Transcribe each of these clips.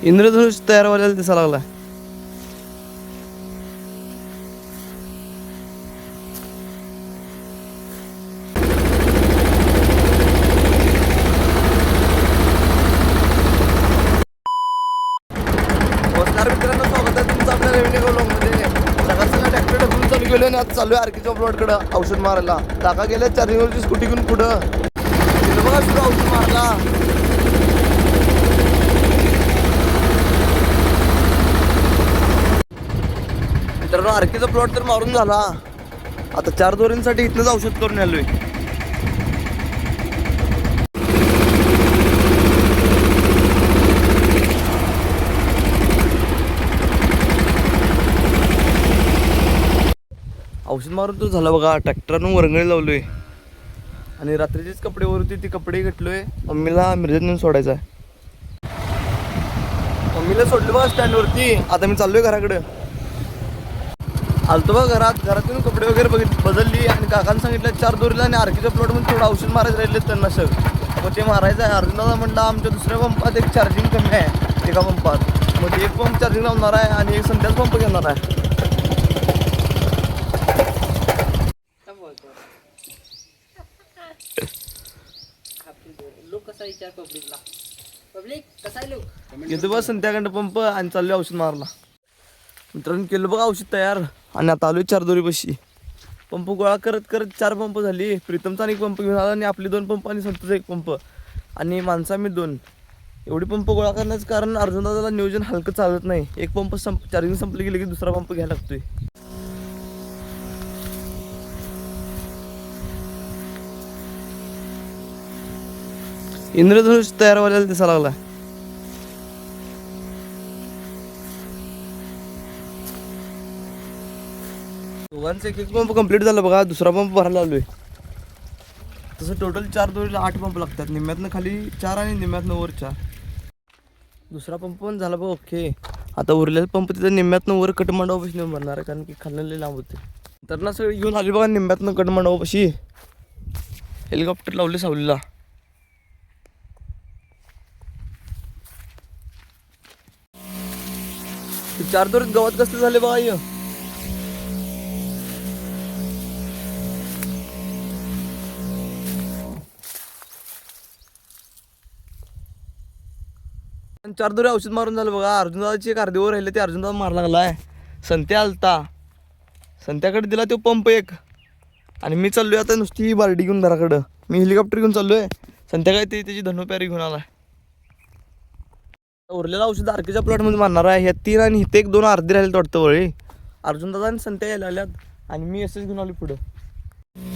इंद्रधनुष तयार व्हायला दिसा लागला. मित्रांनो, स्वागत आहे तुमचं आपल्या रेव्हेन्यू ब्लॉगमध्ये. सकाळ सकाळ ट्रॅक्टर ढकलून चालू गेलो आणि आज चालू आहे आरकीच्या प्लॉटकडं औषध मारायला. काका गेले चार्जिंगवरची स्कूटी घेऊन पुढं. तिथं बघा सुद्धा औषध मारला. मित्रांनो, आरकीचा प्लॉट तर मारून झाला. आता 4 दोरींसाठी इथनंच औषध करून आलोय. औषध मारून तो झाला बघा. ट्रॅक्टरनं वरंगळी लावलोय आणि रात्रीचेच कपडे वरती ती कपडे घेतलोय. मम्मीला मिरजेत नेऊन सोडायचं आहे. मम्मीला सोडलं बघा स्टँडवरती. आता मी चाललोय घराकडे. आलतो बघा घरात येऊन कपडे वगैरे बदलली आणि काकांनी सांगितलं 4 दोरीला आणि आरकीच्या प्लॉटमध्ये थोडं औषध मारायचं राहिले त्यांना सगळं. मग ते मारायचं आहे. अर्जुनदादा म्हणला आमच्या दुसऱ्या पंपात एक चार्जिंग कमी आहे एका पंपात. मग एक पंप चार्जिंग लावणार आहे आणि एक संध्याच पंप घेणार आहे. येतो बघ संध्याकाळी पंप आणि चाललोय औषध मारला. मित्रांनो, केलं बघा औषध तयार आणि आता आलोय 4 दोरी बशी. पंप गोळा करत 4 पंप झाली. प्रीतमचा एक पंप घेऊन आला आणि आपले 2 पंप आणि संतोषचा 1 पंप आणि माणसा मी 2. एवढी पंप गोळा करण्याचं कारण अर्जुनदादाला नियोजन हलकं चालत नाही. एक पंप चार्जिंग संपली गेली की दुसरा पंप घ्यायला लागतोय. इंद्रधनुष तयार व्हायला दिसा लागला. दोघांचं एक पंप कंप्लीट झालं बघा. दुसरा पंप भरायला आलोय. तसं टोटल 4 दोरीला 8 पंप लागतात. निम्म्यातनं खाली 4 आणि निम्म्यातनं वर 4. दुसरा पंप पण झाला बघ. ओके, आता उरलेला पंप तिथं निम्म्यातनं वर कटमांडावपाशी नेऊन भरणार आहे कारण की खाल्लेले लांब होते. तर ना सगळे घेऊन आले बघा निम्म्यातनं कटमांडावपाशी. हेलिकॉप्टर लावले सावलीला. ते 4 दोरीत गवत कसले झाले बघा. आणि 4 दोरी औषध मारून झालं बघा. अर्जुनदादाची एक अर्धीवर राहिले ते अर्जुनदादा मारला लागलाय. संत्या आलता. संत्याकडे दिला तो पंप एक आणि मी चाललोय आता नुसती ही बार्डी घेऊन घराकडं. मी हेलिकॉप्टर घेऊन चाललोय. संध्याकाळी ते त्याची धनुप्यारी घेऊन आलाय. उरलेला औषध आरकीच्या प्लॉटमध्ये मारणार आहे. ह्या 3 आणि इथे 1-2 अर्धी राहिले वाटतं वळी. अर्जुनदादा आणि संत्या यायला आल्यात आणि मी असंच घेऊन आलो पुढं.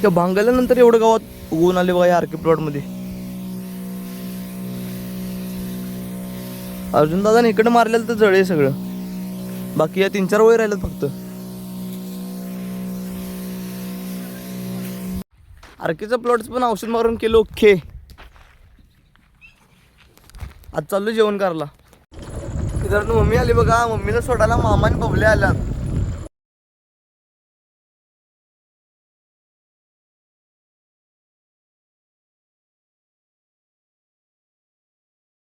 त्या भांगल्यानंतर एवढं गावात उगवून आले बघा या आरकी प्लॉटमध्ये. अर्जुनदादाने इकडं मारलेलं तर जळे सगळं. बाकी या 3-4 वय राहिलेत फक्त. आरकीचं प्लॉट्स पण औषध मारून केलं. ओके, आज चाललो जेवण करायला. मित्रांनो, मम्मी आली बघा. मम्मीला सोडायला मामा आणि बबले आल्यात.